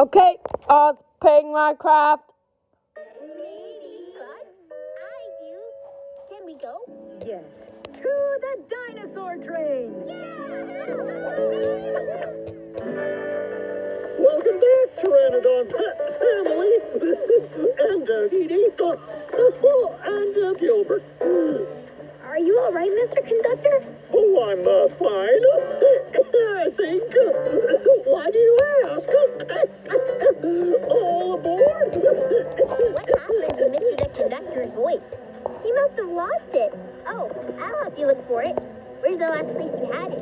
Okay, paying my craft. Maybe, but I do. Can we go? Yes. To the dinosaur train. Welcome back, Pteranodon family. And Dee Dee. And Gilbert. Are you all right, Mr. Conductor? Oh, I'm fine. I think. Why do you ask? All aboard. What happened to Mr. the Conductor's voice? He must have lost it. Oh, I'll help you look for it. Where's the last place you had it?